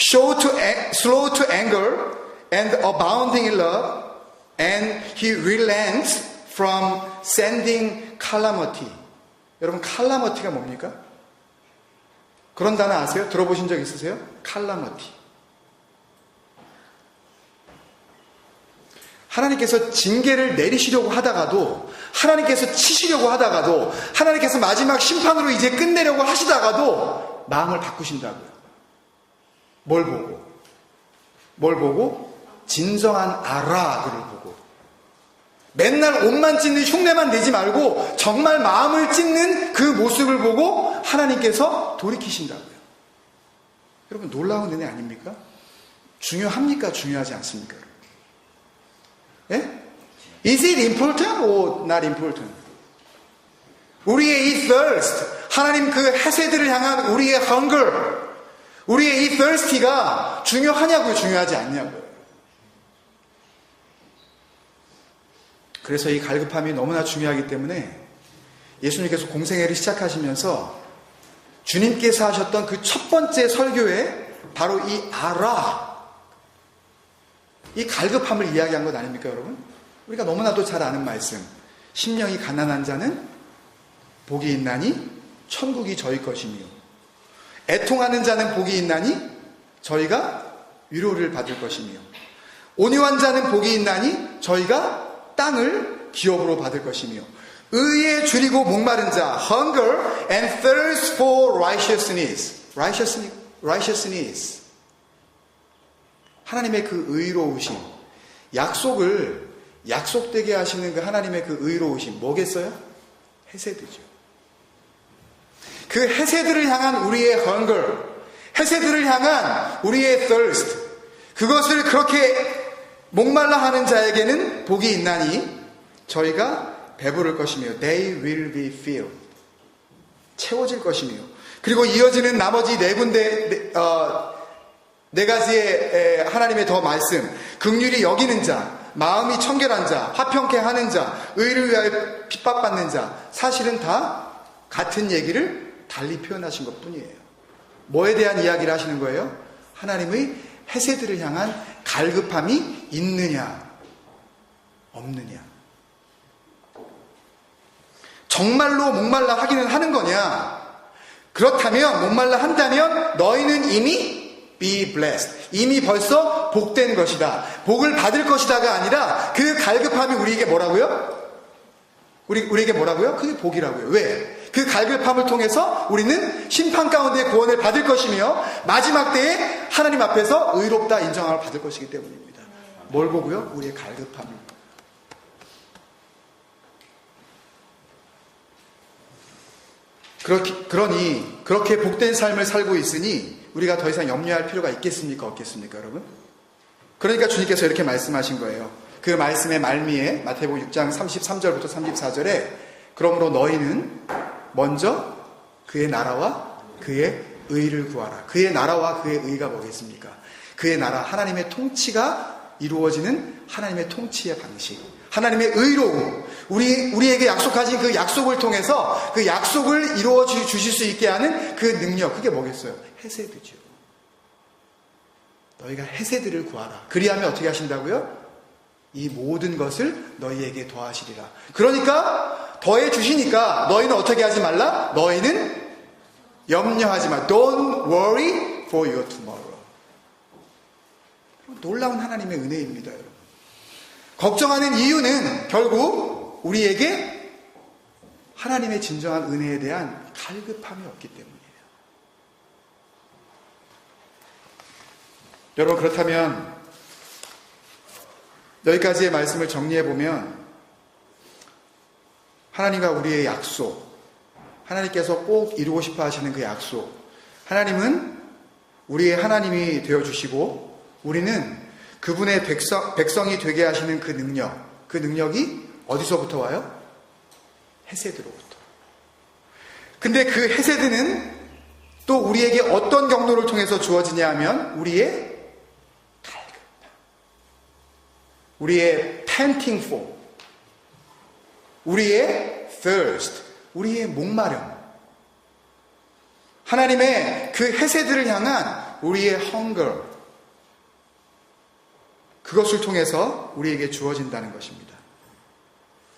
slow to anger, and abounding in love, and he relents from sending calamity. 여러분, calamity가 뭡니까? 그런 단어 아세요? 들어보신 적 있으세요? calamity. 하나님께서 징계를 내리시려고 하다가도, 하나님께서 치시려고 하다가도, 하나님께서 마지막 심판으로 이제 끝내려고 하시다가도 마음을 바꾸신다고요. 뭘 보고? 뭘 보고? 진정한 아라그를 보고. 맨날 옷만 찢는 흉내만 내지 말고 정말 마음을 찢는 그 모습을 보고 하나님께서 돌이키신다고요. 여러분, 놀라운 은혜 아닙니까? 중요합니까? 중요하지 않습니까? 예? Is it important or not important? 우리의 이 thirst, 하나님 그 헤세드를 향한 우리의 hunger, 우리의 이 thirsty가 중요하냐고요? 중요하지 않냐고요? 그래서 이 갈급함이 너무나 중요하기 때문에 예수님께서 공생애를 시작하시면서 주님께서 하셨던 그 첫 번째 설교에 바로 이 아라, 이 갈급함을 이야기한 것 아닙니까, 여러분? 우리가 너무나도 잘 아는 말씀. 심령이 가난한 자는 복이 있나니 천국이 저희 것이며, 애통하는 자는 복이 있나니 저희가 위로를 받을 것이며, 온유한 자는 복이 있나니 저희가 땅을 기업으로 받을 것이며, 의에 줄이고 목마른 자, hunger and thirst for righteousness. 하나님의 그 의로우심, 약속되게 하시는 그 하나님의 그 의로우심, 뭐겠어요? 헤세드죠. 그 헤세드를 향한 우리의 hunger, 헤세드를 향한 우리의 thirst, 그것을 그렇게 목말라 하는 자에게는 복이 있나니 저희가 배부를 것이며, they will be filled, 채워질 것이며, 그리고 이어지는 나머지 네 가지의 하나님의 더 말씀, 긍휼히 여기는 자, 마음이 청결한 자, 화평케 하는 자, 의를 위하여 핍박받는 자, 사실은 다 같은 얘기를 달리 표현하신 것 뿐이에요. 뭐에 대한 이야기를 하시는 거예요? 하나님의 헤세드를 향한 갈급함이 있느냐 없느냐, 정말로 목말라 하기는 하는 거냐, 그렇다면 목말라 한다면 너희는 이미 be blessed, 이미 벌써 복된 것이다, 복을 받을 것이다가 아니라 그 갈급함이 우리에게 뭐라고요? 우리에게 뭐라고요? 그게 복이라고요. 왜? 그 갈급함을 통해서 우리는 심판 가운데 구원을 받을 것이며 마지막 때에 하나님 앞에서 의롭다 인정함을 받을 것이기 때문입니다. 뭘 보고요? 우리의 갈급함을. 그러니 그렇게 복된 삶을 살고 있으니 우리가 더 이상 염려할 필요가 있겠습니까? 없겠습니까, 여러분? 그러니까 주님께서 이렇게 말씀하신 거예요. 그 말씀의 말미에 마태복음 6장 33절부터 34절에 그러므로 너희는 먼저 그의 나라와 그의 의를 구하라. 그의 나라와 그의 의가 뭐겠습니까? 그의 나라, 하나님의 통치가 이루어지는 하나님의 통치의 방식, 하나님의 의로움, 우리에게 약속하신 그 약속을 통해서 그 약속을 이루어 주실 수 있게 하는 그 능력, 그게 뭐겠어요? 헤세드죠. 너희가 헤세드를 구하라. 그리하면 어떻게 하신다고요? 이 모든 것을 너희에게 더하시리라. 그러니까 더해 주시니까 너희는 어떻게 하지 말라? 너희는 염려하지 마. Don't worry for your tomorrow. 놀라운 하나님의 은혜입니다, 여러분. 걱정하는 이유는 결국 우리에게 하나님의 진정한 은혜에 대한 갈급함이 없기 때문이에요. 여러분, 그렇다면 여기까지의 말씀을 정리해보면 하나님과 우리의 약속, 하나님께서 꼭 이루고 싶어 하시는 그 약속, 하나님은 우리의 하나님이 되어주시고 우리는 그분의 백성이 되게 하시는 그 능력이 어디서부터 와요? 헤세드로부터. 근데 그 헤세드는 또 우리에게 어떤 경로를 통해서 주어지냐 하면 우리의 갈급함, 우리의 panting for, 우리의 thirst, 우리의 목마름, 하나님의 그 헤세드를 향한 우리의 hunger, 그것을 통해서 우리에게 주어진다는 것입니다.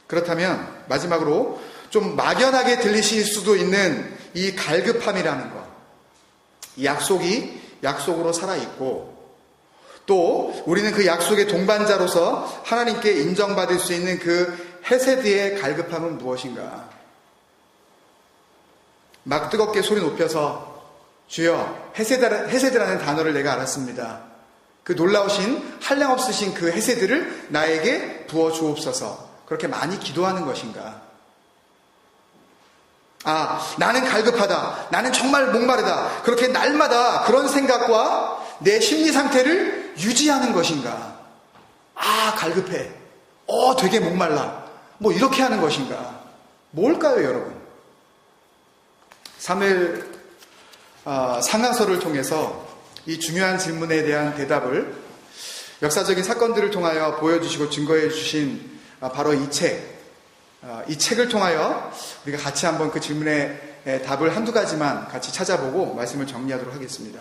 그렇다면 마지막으로 좀 막연하게 들리실 수도 있는 이 갈급함이라는 것, 이 약속이 약속으로 살아있고, 또 우리는 그 약속의 동반자로서 하나님께 인정받을 수 있는 그 헤세드의 갈급함은 무엇인가? 막 뜨겁게 소리 높여서 주여, 헤세드라는 단어를 내가 알았습니다. 그 놀라우신 한량없으신 그 헤세드를 나에게 부어 주옵소서. 그렇게 많이 기도하는 것인가? 나는 갈급하다. 나는 정말 목마르다. 그렇게 날마다 그런 생각과 내 심리 상태를 유지하는 것인가? 갈급해. 되게 목말라. 뭐 이렇게 하는 것인가? 뭘까요, 여러분? 사무엘 상하서를 통해서 이 중요한 질문에 대한 대답을 역사적인 사건들을 통하여 보여주시고 증거해 주신 바로 이 책을 통하여 우리가 같이 한번 그 질문에 답을 한두 가지만 같이 찾아보고 말씀을 정리하도록 하겠습니다.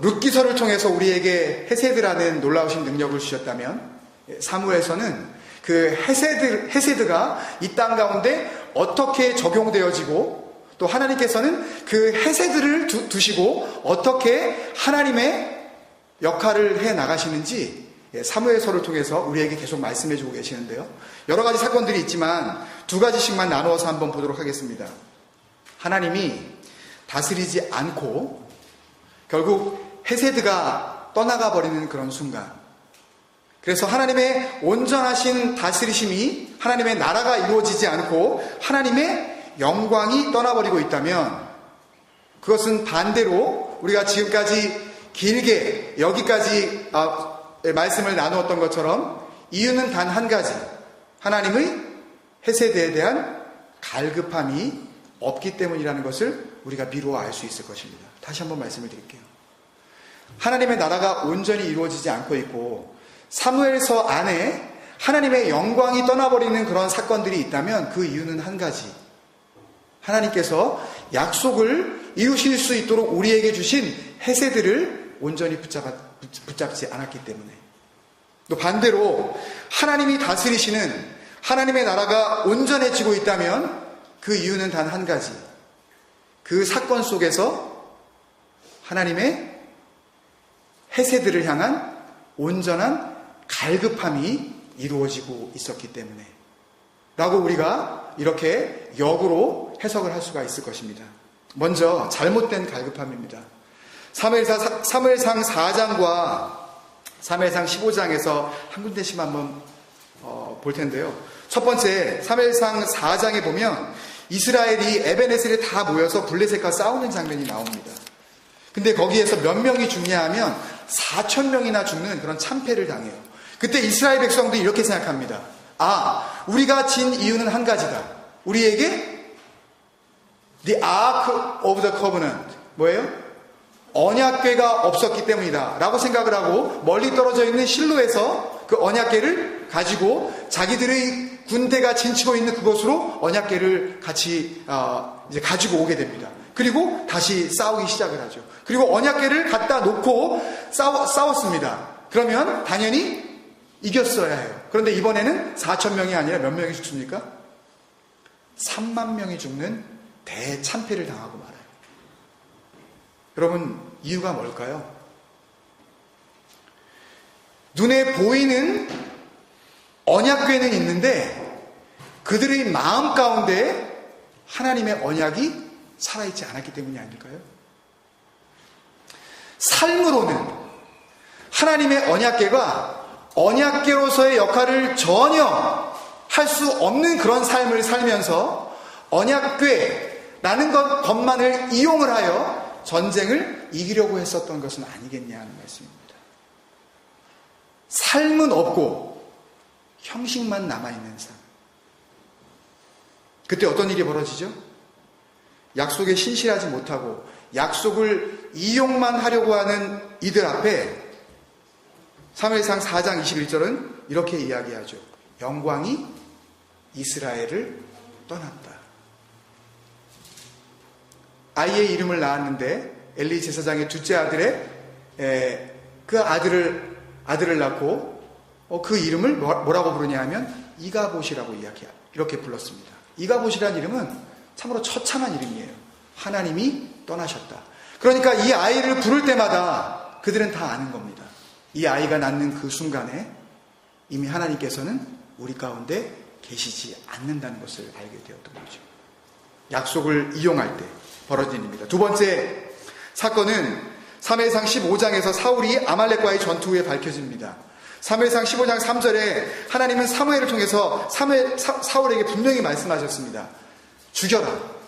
룻기서를 통해서 우리에게 헤세드라는 놀라우신 능력을 주셨다면, 사무엘서는 그 헤세드가 이 땅 가운데 어떻게 적용되어지고, 또 하나님께서는 그 헤세드를 두시고 어떻게 하나님의 역할을 해 나가시는지 사무엘서를 통해서 우리에게 계속 말씀해 주고 계시는데요. 여러 가지 사건들이 있지만 두 가지씩만 나누어서 한번 보도록 하겠습니다. 하나님이 다스리지 않고 결국 헤세드가 떠나가 버리는 그런 순간, 그래서 하나님의 온전하신 다스리심이, 하나님의 나라가 이루어지지 않고 하나님의 영광이 떠나버리고 있다면, 그것은 반대로 우리가 지금까지 길게 여기까지 말씀을 나누었던 것처럼 이유는 단 한 가지, 하나님의 헤세드에 대한 갈급함이 없기 때문이라는 것을 우리가 미루어 알 수 있을 것입니다. 다시 한번 말씀을 드릴게요. 하나님의 나라가 온전히 이루어지지 않고 있고 사무엘서 안에 하나님의 영광이 떠나버리는 그런 사건들이 있다면 그 이유는 한 가지, 하나님께서 약속을 이루실 수 있도록 우리에게 주신 헤세드를 온전히 붙잡지 않았기 때문에, 또 반대로 하나님이 다스리시는 하나님의 나라가 온전해지고 있다면 그 이유는 단 한 가지, 그 사건 속에서 하나님의 헤세드를 향한 온전한 갈급함이 이루어지고 있었기 때문에 라고 우리가 이렇게 역으로 해석을 할 수가 있을 것입니다. 먼저 잘못된 갈급함입니다. 사무엘상 4장과 사무엘상 15장에서 한 군데씩 한번 볼 텐데요. 첫 번째, 사무엘상 4장에 보면 이스라엘이 에벤에셀에 다 모여서 블레셋과 싸우는 장면이 나옵니다. 근데 거기에서 몇 명이 죽냐 하면 4,000명이나 죽는 그런 참패를 당해요. 그때 이스라엘 백성들이 이렇게 생각합니다. 우리가 진 이유는 한 가지다. 우리에게 The Ark of the Covenant, 뭐예요? 언약궤가 없었기 때문이다 라고 생각을 하고 멀리 떨어져 있는 실로에서 그 언약궤를 가지고 자기들의 군대가 진치고 있는 그곳으로 언약궤를 같이 이제 가지고 오게 됩니다. 그리고 다시 싸우기 시작을 하죠. 그리고 언약궤를 갖다 놓고 싸웠습니다. 그러면 당연히 이겼어야 해요. 그런데 이번에는 4,000명이 아니라 몇 명이 죽습니까? 3만 명이 죽는 대참패를 당하고 말아요. 여러분, 이유가 뭘까요? 눈에 보이는 언약궤는 있는데 그들의 마음 가운데 하나님의 언약이 살아있지 않았기 때문이 아닐까요? 삶으로는 하나님의 언약궤가 언약궤로서의 역할을 전혀 할 수 없는 그런 삶을 살면서 언약궤라는 것만을 이용을 하여 전쟁을 이기려고 했었던 것은 아니겠냐는 말씀입니다. 삶은 없고 형식만 남아있는 삶. 그때 어떤 일이 벌어지죠? 약속에 신실하지 못하고 약속을 이용만 하려고 하는 이들 앞에 사무엘상 4장 21절은 이렇게 이야기하죠. 영광이 이스라엘을 떠났다. 아이의 이름을 낳았는데 엘리 제사장의 둘째 아들의 그 아들을 낳고 그 이름을 뭐라고 부르냐 하면 이가봇이라고 이렇게 불렀습니다. 이가봇이라는 이름은 참으로 처참한 이름이에요. 하나님이 떠나셨다. 그러니까 이 아이를 부를 때마다 그들은 다 아는 겁니다. 이 아이가 낳는 그 순간에 이미 하나님께서는 우리 가운데 계시지 않는다는 것을 알게 되었던 거죠. 약속을 이용할 때 벌어진 일입니다. 두 번째 사건은 사무엘상 15장에서 사울이 아말렉과의 전투 후에 밝혀집니다. 사무엘상 15장 3절에 하나님은 사무엘을 통해서 사울에게 분명히 말씀하셨습니다. 죽여라.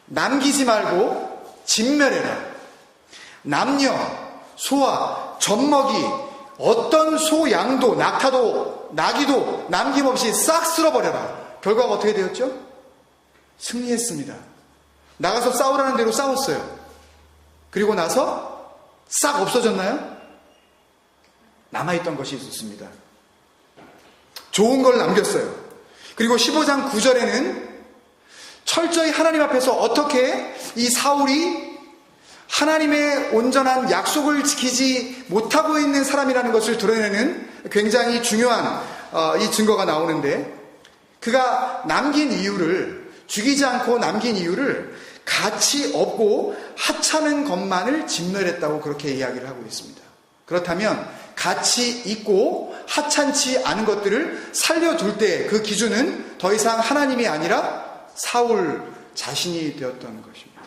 남기지 말고 진멸해라. 남녀, 소와 젖먹이, 어떤 소, 양도, 낙타도, 나귀도 남김없이 싹 쓸어버려라. 결과가 어떻게 되었죠? 승리했습니다. 나가서 싸우라는 대로 싸웠어요. 그리고 나서 싹 없어졌나요? 남아있던 것이 있었습니다. 좋은 걸 남겼어요. 그리고 15장 9절에는 철저히 하나님 앞에서 어떻게 이 사울이 하나님의 온전한 약속을 지키지 못하고 있는 사람이라는 것을 드러내는 굉장히 중요한 이 증거가 나오는데, 그가 남긴 이유를, 죽이지 않고 남긴 이유를 가치 없고 하찮은 것만을 진멸했다고 그렇게 이야기를 하고 있습니다. 그렇다면 가치 있고 하찮지 않은 것들을 살려둘 때 그 기준은 더 이상 하나님이 아니라 사울 자신이 되었던 것입니다.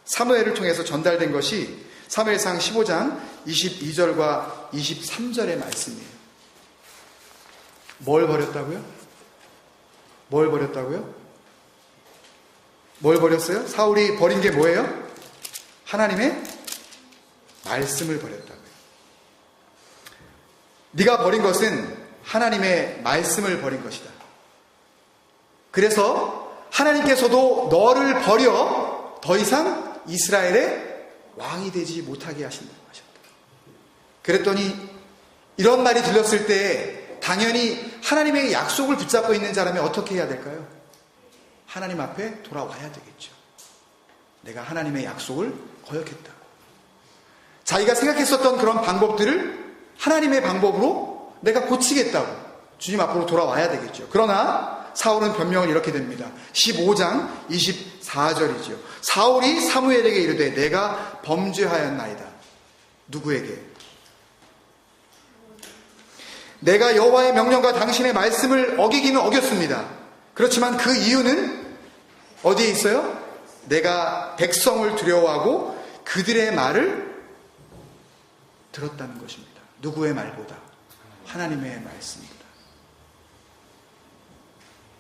사무엘을 통해서 전달된 것이 사무엘상 15장 22절과 23절의 말씀이에요. 뭘 버렸다고요? 뭘 버렸다고요? 뭘 버렸어요? 사울이 버린 게 뭐예요? 하나님의 말씀을 버렸다고요. 네가 버린 것은 하나님의 말씀을 버린 것이다. 그래서 하나님께서도 너를 버려 더 이상 이스라엘의 왕이 되지 못하게 하신다고 하셨다. 그랬더니 이런 말이 들렸을 때 당연히 하나님의 약속을 붙잡고 있는 사람이 어떻게 해야 될까요? 하나님 앞에 돌아와야 되겠죠. 내가 하나님의 약속을 거역했다고. 자기가 생각했었던 그런 방법들을 하나님의 방법으로 내가 고치겠다고 주님 앞으로 돌아와야 되겠죠. 그러나 사울은 변명을 이렇게 됩니다. 15장 24절이죠. 사울이 사무엘에게 이르되 내가 범죄하였나이다. 누구에게? 내가 여호와의 명령과 당신의 말씀을 어기기는 어겼습니다. 그렇지만 그 이유는 어디에 있어요? 내가 백성을 두려워하고 그들의 말을 들었다는 것입니다. 누구의 말보다? 하나님의 말씀입니다.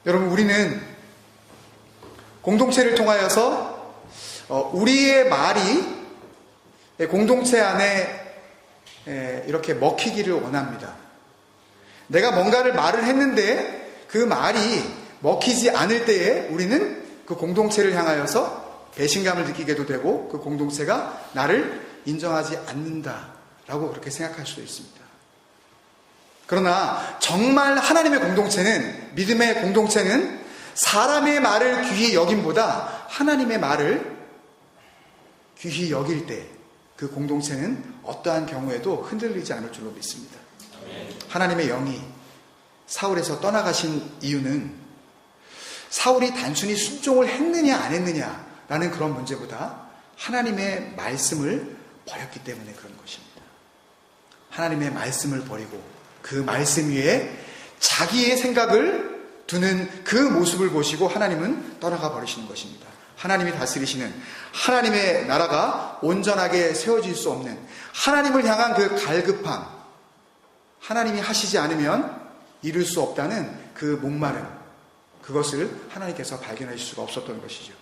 여러분, 우리는 공동체를 통하여서 우리의 말이 공동체 안에 이렇게 먹히기를 원합니다. 내가 뭔가를 말을 했는데 그 말이 먹히지 않을 때에 우리는 그 공동체를 향하여서 배신감을 느끼게도 되고 그 공동체가 나를 인정하지 않는다라고 그렇게 생각할 수도 있습니다. 그러나 정말 하나님의 공동체는, 믿음의 공동체는 사람의 말을 귀히 여김보다 하나님의 말을 귀히 여길 때 그 공동체는 어떠한 경우에도 흔들리지 않을 줄로 믿습니다. 하나님의 영이 사울에서 떠나가신 이유는 사울이 단순히 순종을 했느냐 안 했느냐라는 그런 문제보다 하나님의 말씀을 버렸기 때문에 그런 것입니다. 하나님의 말씀을 버리고 그 말씀 위에 자기의 생각을 두는 그 모습을 보시고 하나님은 떠나가 버리시는 것입니다. 하나님이 다스리시는 하나님의 나라가 온전하게 세워질 수 없는 하나님을 향한 그 갈급함, 하나님이 하시지 않으면 이룰 수 없다는 그 목마름, 그것을 하나님께서 발견하실 수가 없었던 것이죠.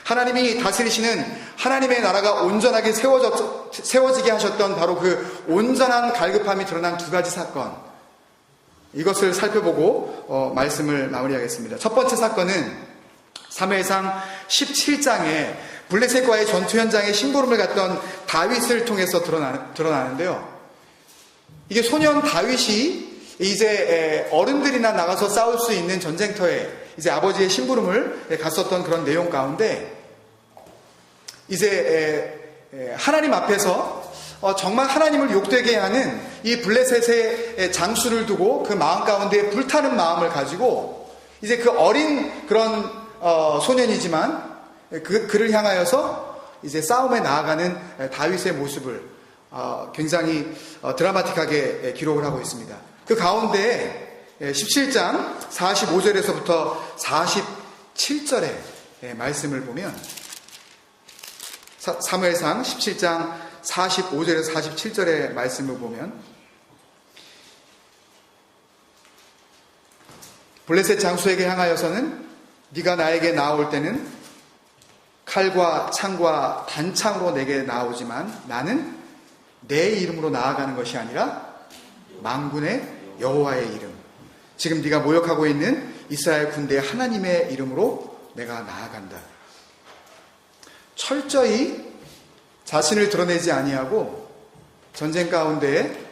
하나님이 다스리시는 하나님의 나라가 온전하게 세워지게 하셨던 바로 그 온전한 갈급함이 드러난 두 가지 사건, 이것을 살펴보고 말씀을 마무리하겠습니다. 첫 번째 사건은 사무엘상 17장에 블레셋과의 전투 현장에 심부름을 갔던 다윗을 통해서 드러나는데요. 이게 소년 다윗이 이제 어른들이나 나가서 싸울 수 있는 전쟁터에 이제 아버지의 심부름을 갔었던 그런 내용 가운데 이제 하나님 앞에서 정말 하나님을 욕되게 하는 이 블레셋의 장수를 두고 그 마음 가운데 불타는 마음을 가지고 이제 그 어린 그런 소년이지만 그를 향하여서 이제 싸움에 나아가는 다윗의 모습을 굉장히 드라마틱하게 기록을 하고 있습니다. 그 가운데 17장 45절에서부터 47절의 말씀을 보면 사무엘상 17장 45절에서 47절의 말씀을 보면 블레셋 장수에게 향하여서는 네가 나에게 나올 때는 칼과 창과 단창으로 내게 나오지만 나는 내 이름으로 나아가는 것이 아니라 만군의 여호와의 이름, 지금 네가 모욕하고 있는 이스라엘 군대의 하나님의 이름으로 내가 나아간다. 철저히 자신을 드러내지 아니하고 전쟁 가운데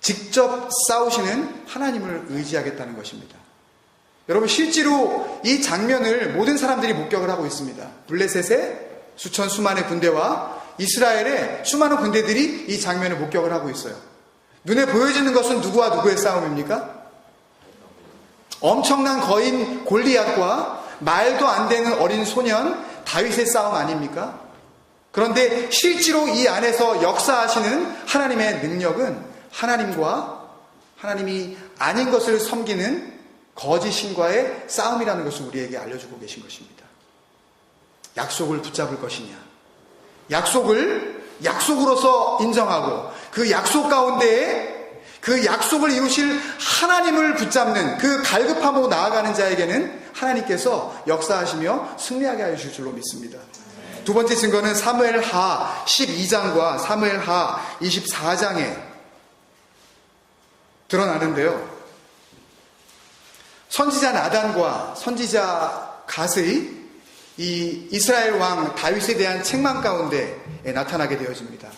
직접 싸우시는 하나님을 의지하겠다는 것입니다. 여러분, 실제로 이 장면을 모든 사람들이 목격을 하고 있습니다. 블레셋의 수천 수만의 군대와 이스라엘의 수많은 군대들이 이 장면을 목격을 하고 있어요. 눈에 보여지는 것은 누구와 누구의 싸움입니까? 엄청난 거인 골리앗과 말도 안 되는 어린 소년 다윗의 싸움 아닙니까? 그런데 실제로 이 안에서 역사하시는 하나님의 능력은 하나님과 하나님이 아닌 것을 섬기는 거짓 신과의 싸움이라는 것을 우리에게 알려주고 계신 것입니다. 약속을 붙잡을 것이냐, 약속을 약속으로서 인정하고 그 약속 가운데에 그 약속을 이루실 하나님을 붙잡는 그 갈급함으로 나아가는 자에게는 하나님께서 역사하시며 승리하게 하실 줄로 믿습니다. 두 번째 증거는 사무엘하 12장과 사무엘하 24장에 드러나는데요. 선지자 나단과 선지자 갓의 이 이스라엘 왕 다윗에 대한 책망 가운데 나타나게 되어집니다.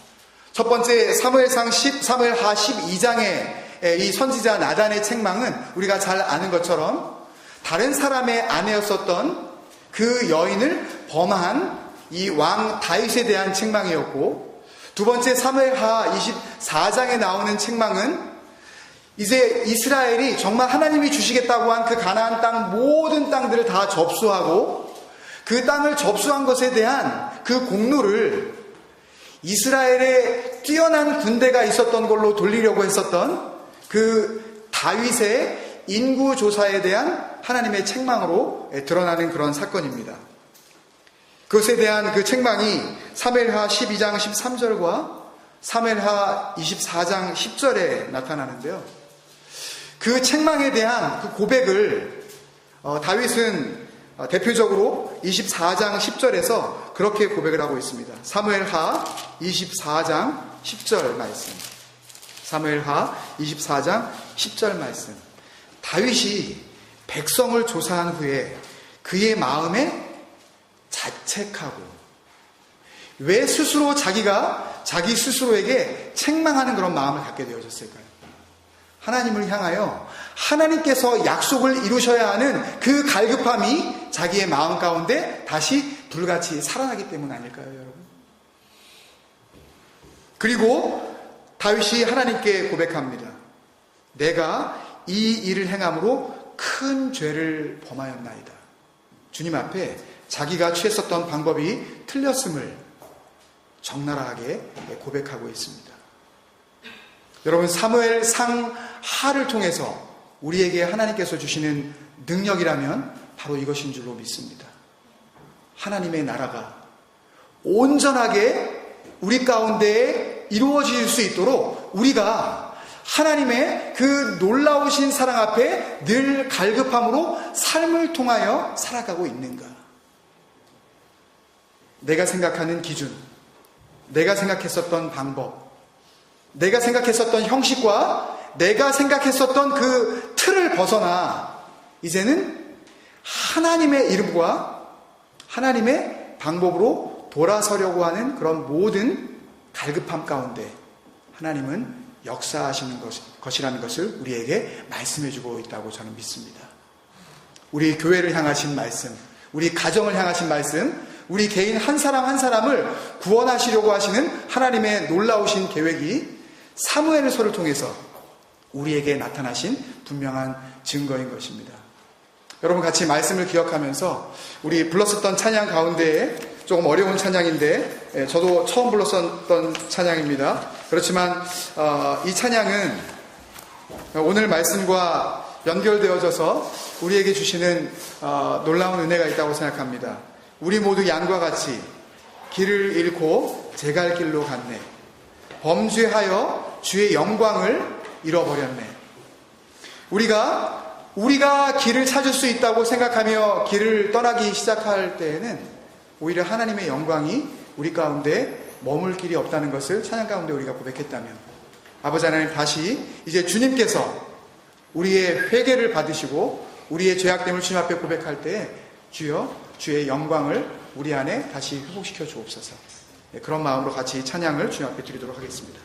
첫 번째 사무엘하 12장의 이 선지자 나단의 책망은 우리가 잘 아는 것처럼 다른 사람의 아내였었던 그 여인을 범한 이 왕 다윗에 대한 책망이었고, 두 번째 사무엘하 24장에 나오는 책망은 이제 이스라엘이 정말 하나님이 주시겠다고 한 그 가나안 땅 모든 땅들을 다 접수하고 그 땅을 접수한 것에 대한 그 공로를 이스라엘에 뛰어난 군대가 있었던 걸로 돌리려고 했었던 그 다윗의 인구조사에 대한 하나님의 책망으로 드러나는 그런 사건입니다. 그것에 대한 그 책망이 사무엘하 12장 13절과 사무엘하 24장 10절에 나타나는데요. 그 책망에 대한 그 고백을 다윗은 대표적으로 24장 10절에서 그렇게 고백을 하고 있습니다. 사무엘하 24장 10절 말씀. 사무엘하 24장 10절 말씀. 다윗이 백성을 조사한 후에 그의 마음에 자책하고, 왜 스스로 자기가 자기 스스로에게 책망하는 그런 마음을 갖게 되어졌을까요? 하나님을 향하여 하나님께서 약속을 이루셔야 하는 그 갈급함이 자기의 마음 가운데 다시 불같이 살아나기 때문 아닐까요, 여러분? 그리고 다윗이 하나님께 고백합니다. 내가 이 일을 행함으로 큰 죄를 범하였나이다. 주님 앞에 자기가 취했었던 방법이 틀렸음을 적나라하게 고백하고 있습니다. 여러분, 사무엘상 하를 통해서 우리에게 하나님께서 주시는 능력이라면 바로 이것인 줄로 믿습니다. 하나님의 나라가 온전하게 우리 가운데 이루어질 수 있도록 우리가 하나님의 그 놀라우신 사랑 앞에 늘 갈급함으로 삶을 통하여 살아가고 있는가? 내가 생각하는 기준, 내가 생각했었던 방법, 내가 생각했었던 형식과 내가 생각했었던 그 틀을 벗어나 이제는 하나님의 이름과 하나님의 방법으로 돌아서려고 하는 그런 모든 갈급함 가운데 하나님은 역사하시는 것이라는 것을 우리에게 말씀해주고 있다고 저는 믿습니다. 우리 교회를 향하신 말씀, 우리 가정을 향하신 말씀, 우리 개인 한 사람 한 사람을 구원하시려고 하시는 하나님의 놀라우신 계획이 사무엘서를 통해서 우리에게 나타나신 분명한 증거인 것입니다. 여러분 같이 말씀을 기억하면서 우리 불렀었던 찬양 가운데에 조금 어려운 찬양인데 저도 처음 불렀었던 찬양입니다. 그렇지만 이 찬양은 오늘 말씀과 연결되어져서 우리에게 주시는 놀라운 은혜가 있다고 생각합니다. 우리 모두 양과 같이 길을 잃고 제 갈 길로 갔네. 범죄하여 주의 영광을 잃어버렸네. 우리가 길을 찾을 수 있다고 생각하며 길을 떠나기 시작할 때에는 오히려 하나님의 영광이 우리 가운데 머물 길이 없다는 것을 찬양 가운데 우리가 고백했다면, 아버지 하나님, 다시 이제 주님께서 우리의 회개를 받으시고 우리의 죄악됨을 주님 앞에 고백할 때에 주여 주의 영광을 우리 안에 다시 회복시켜 주옵소서. 그런 마음으로 같이 찬양을 주님 앞에 드리도록 하겠습니다.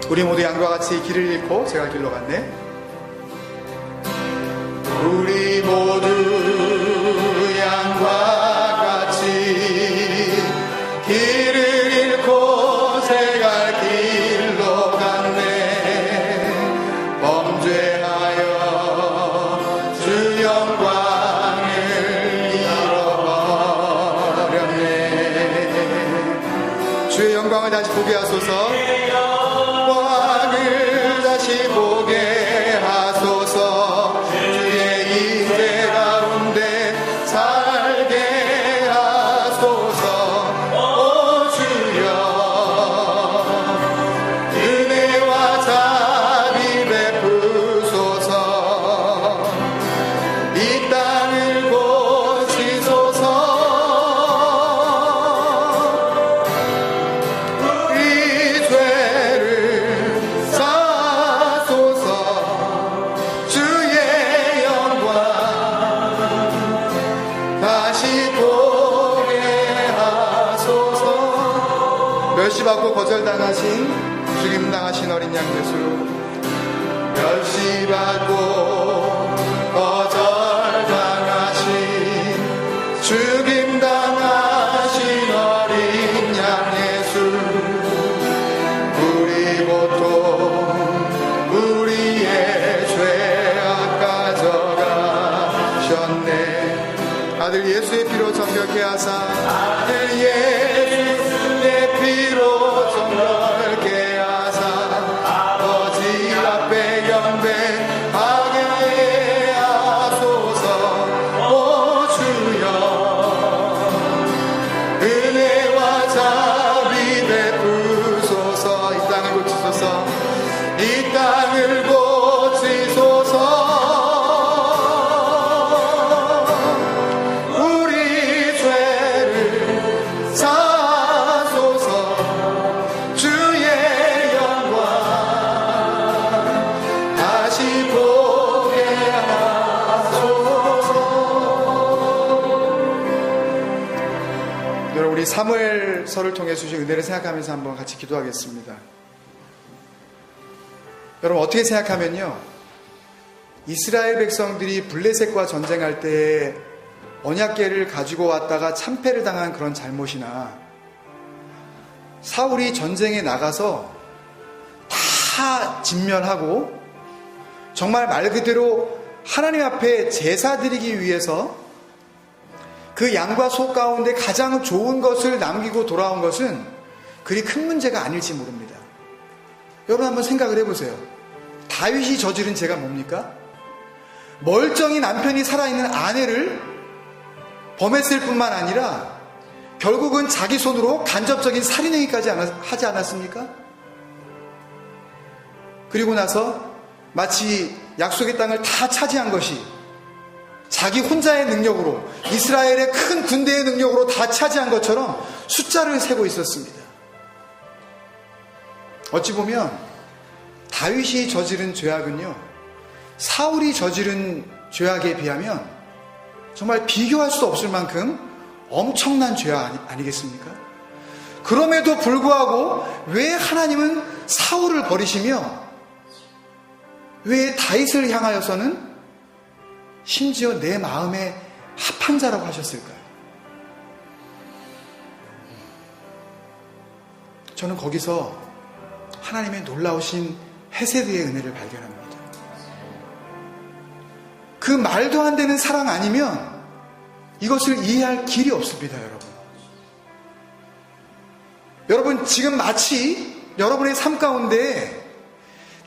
우리 모두 양과 같이 길을 잃고 제가 길로 갔네. 우리 모두 양과 같이 길을 잃고 제가 길로 갔네. 범죄하여 주 영광을 잃어버렸네. 주의 영광을 다시 보게 하소서. 다시 보게 하소서. 주의 임재 가운데 살게 하소서. 오 주여, 은혜와 자비 베푸소서. 이 땅을 고치소서. 우리 죄를 주의 영광 다시 보게 하소서. 멸시받고 거절당하신 죽임당하신 어린 양 예수, 멸시받고 거절당하신 죽임당하신 어린 양 예수, 우리 보통 우리의 죄악 가져가셨네. 아들 예수의 피로 정결케 하사, 아들 예수의 피로 정결케 하사, 아버지 앞에 경배하게 하소서. 오 주여, 은혜와 자비 베푸소서. 이 땅을 고치소서. 이 땅을 고치소서. 우리 죄를 사소서. 주의 영광 다시 보게 하소서. 여러분, 우리 사무엘서를 통해 주신 은혜를 생각하면서 한번 같이 기도하겠습니다. 여러분, 어떻게 생각하면요, 이스라엘 백성들이 블레셋과 전쟁할 때 언약궤를 가지고 왔다가 참패를 당한 그런 잘못이나, 사울이 전쟁에 나가서 다 진멸하고 정말 말 그대로 하나님 앞에 제사 드리기 위해서 그 양과 소 가운데 가장 좋은 것을 남기고 돌아온 것은 그리 큰 문제가 아닐지 모릅니다. 여러분 한번 생각을 해보세요. 다윗이 저지른 죄가 뭡니까? 멀쩡히 남편이 살아있는 아내를 범했을 뿐만 아니라 결국은 자기 손으로 간접적인 살인행위까지 하지 않았습니까? 그리고 나서 마치 약속의 땅을 다 차지한 것이 자기 혼자의 능력으로, 이스라엘의 큰 군대의 능력으로 다 차지한 것처럼 숫자를 세고 있었습니다. 어찌 보면 다윗이 저지른 죄악은요, 사울이 저지른 죄악에 비하면 정말 비교할 수 없을 만큼 엄청난 죄악 아니겠습니까? 그럼에도 불구하고 왜 하나님은 사울을 버리시며 왜 다윗을 향하여서는 심지어 내 마음에 합한 자라고 하셨을까요? 저는 거기서 하나님의 놀라우신 헤세드의 은혜를 발견합니다. 그 말도 안 되는 사랑 아니면 이것을 이해할 길이 없습니다, 여러분. 여러분, 지금 마치 여러분의 삶 가운데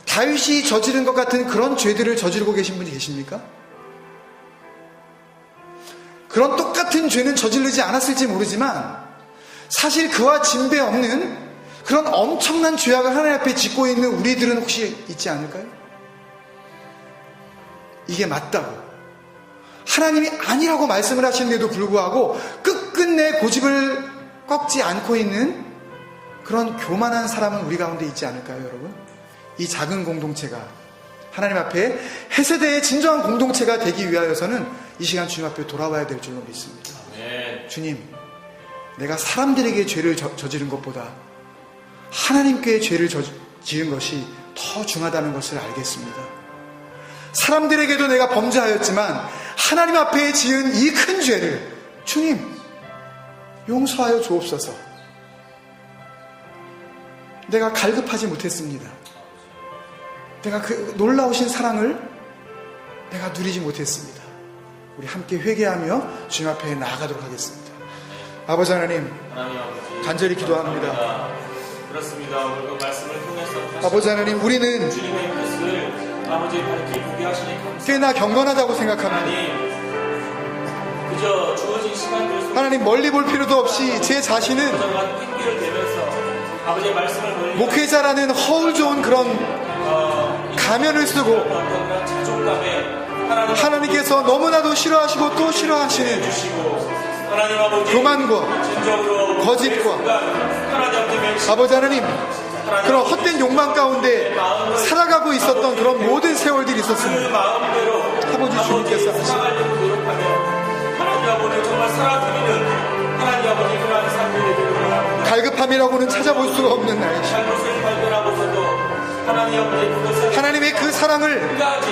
다윗이 저지른 것 같은 그런 죄들을 저지르고 계신 분이 계십니까? 그런 똑같은 죄는 저지르지 않았을지 모르지만 사실 그와 진배 없는 그런 엄청난 죄악을 하나님 앞에 짓고 있는 우리들은 혹시 있지 않을까요? 이게 맞다고 하나님이 아니라고 말씀을 하시는데도 불구하고 끝끝내 고집을 꺾지 않고 있는 그런 교만한 사람은 우리 가운데 있지 않을까요, 여러분? 이 작은 공동체가 하나님 앞에 헤세대의 진정한 공동체가 되기 위하여서는 이 시간 주님 앞에 돌아와야 될 줄로 믿습니다. 주님, 내가 사람들에게 죄를 저지른 것보다 하나님께 죄를 지은 것이 더 중하다는 것을 알겠습니다. 사람들에게도 내가 범죄하였지만 하나님 앞에 지은 이 큰 죄를 주님 용서하여 주옵소서. 내가 갈급하지 못했습니다. 내가 그 놀라우신 사랑을 내가 누리지 못했습니다. 우리 함께 회개하며 주님 앞에 나아가도록 하겠습니다. 아버지 하나님, 간절히 기도합니다. 그렇습니다. 오늘 그 말씀을 통해서 아버지 하나님, 우리는 주님의 뜻을 아버지 밝히 보게 하시니 감사합니다. 꽤나 경건하다고 생각합니다. 하나님, 그저 주어진 시간들 속에 하나님, 멀리 볼 필요도 없이 제 자신은 고정한 핑계를 대면서 아버지의 말씀을 멀리 목회자라는 허울 좋은 그런 가면을 쓰고 어떤 그런 자존감에 하나님께서 너무나도 싫어하시고 또 싫어하시는 주시고 하나님 아버지 교만과 진정으로 거짓과 아버지 하나님, 그런 헛된 욕망 가운데 살아가고 있었던 그런 모든 세월들이 있었습니다. 아버지 주님께서 하시는 하나님 아버지 정말 살아드리는 하나님 아버지 그러한 삶이 되기를 바랍니다. 갈급함이라고는 찾아볼 수가 없는 나의 시 잘못을 발견하고서도 하나님 아버지 그것을 하나님의 그 사랑을 끝까지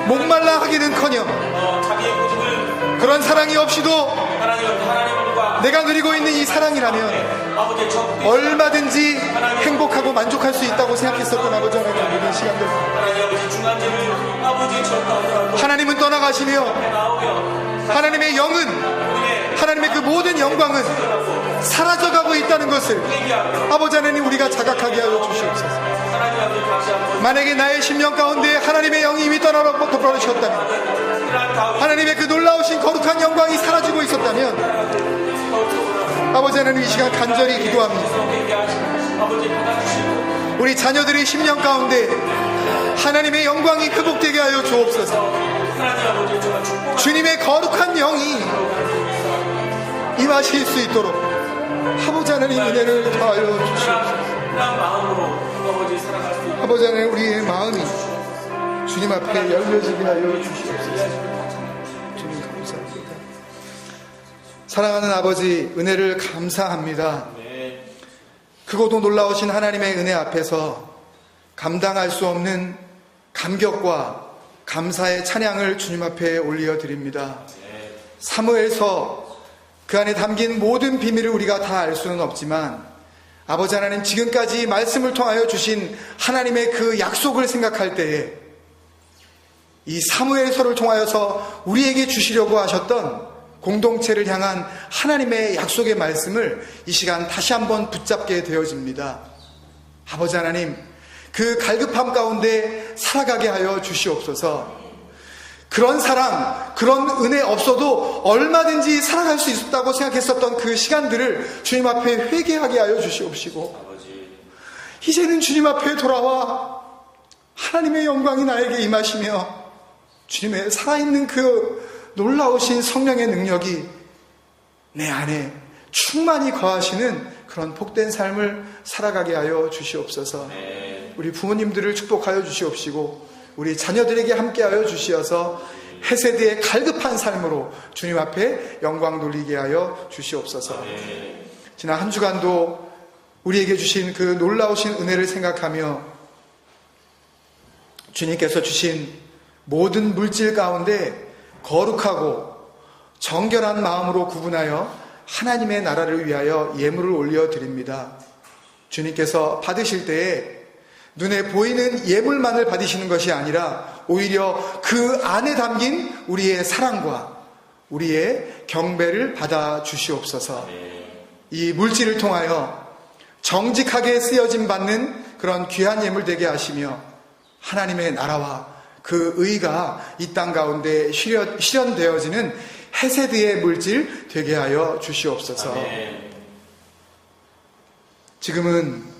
목말라 하기는커녕 자기의 고집을 그런 사랑이 없이도 하나님과 내가 누리고 있는 이 사랑이라면 아버지 적극 얼마든지 행복하고 만족할 수 있다고 생각했었던 아버지 하나님, 이런 시간들 하나님 아버지 중한 죄를 아버지 지었다 하나님은 떠나가시며 나오며 하나님의 영은, 하나님의 그 모든 영광은 사라져가고 있다는 것을 아버지 하나님, 우리가 자각하게 하여 주시옵소서. 하나님 아버지 다시 한번 만약에 나의 심령 가운데 하나님의 영이 이미 떠나버리셨다면, 하나님의 그 놀라우신 거룩한 영광이 사라지고 있었다면, 아버지 하나님, 이 시간 간절히 기도합니다. 아버지 받아주시고 우리 자녀들의 심령 가운데 하나님의 영광이 회복되게 하여 주옵소서. 하나님 아버지 정말 축복 주님의 거룩한 영이 임하실 수 있도록 아버지 하나님 은혜를 더하여 주시옵소서. 그런 마음으로 아버지 살아갈 수 있는 아버지 하나님, 우리의 마음이 주님 앞에 열려지게 하여 주시옵소서. 주님 감사합니다. 사랑하는 아버지, 은혜를 감사합니다. 크고도 놀라우신 하나님의 은혜 앞에서 감당할 수 없는 감격과 감사의 찬양을 주님 앞에 올려드립니다. 사무엘서 그 안에 담긴 모든 비밀을 우리가 다 알 수는 없지만 아버지 하나님, 지금까지 말씀을 통하여 주신 하나님의 그 약속을 생각할 때에 이 사무엘서를 통하여서 우리에게 주시려고 하셨던 공동체를 향한 하나님의 약속의 말씀을 이 시간 다시 한번 붙잡게 되어집니다. 아버지 하나님, 그 갈급함 가운데 살아가게 하여 주시옵소서. 그런 사랑, 그런 은혜 없어도 얼마든지 살아갈 수 있었다고 생각했었던 그 시간들을 주님 앞에 회개하게 하여 주시옵시고, 이제는 주님 앞에 돌아와 하나님의 영광이 나에게 임하시며 주님의 살아있는 그 놀라우신 성령의 능력이 내 안에 충만히 거하시는 그런 복된 삶을 살아가게 하여 주시옵소서. 우리 부모님들을 축복하여 주시옵시고 우리 자녀들에게 함께하여 주시어서 헤세드의 갈급한 삶으로 주님 앞에 영광 돌리게 하여 주시옵소서. 지난 한 주간도 우리에게 주신 그 놀라우신 은혜를 생각하며 주님께서 주신 모든 물질 가운데 거룩하고 정결한 마음으로 구분하여 하나님의 나라를 위하여 예물을 올려드립니다. 주님께서 받으실 때에 눈에 보이는 예물만을 받으시는 것이 아니라 오히려 그 안에 담긴 우리의 사랑과 우리의 경배를 받아 주시옵소서. 이 물질을 통하여 정직하게 쓰여짐 받는 그런 귀한 예물 되게 하시며 하나님의 나라와 그 의가 이 땅 가운데 실현되어지는 헤세드의 물질 되게 하여 주시옵소서. 지금은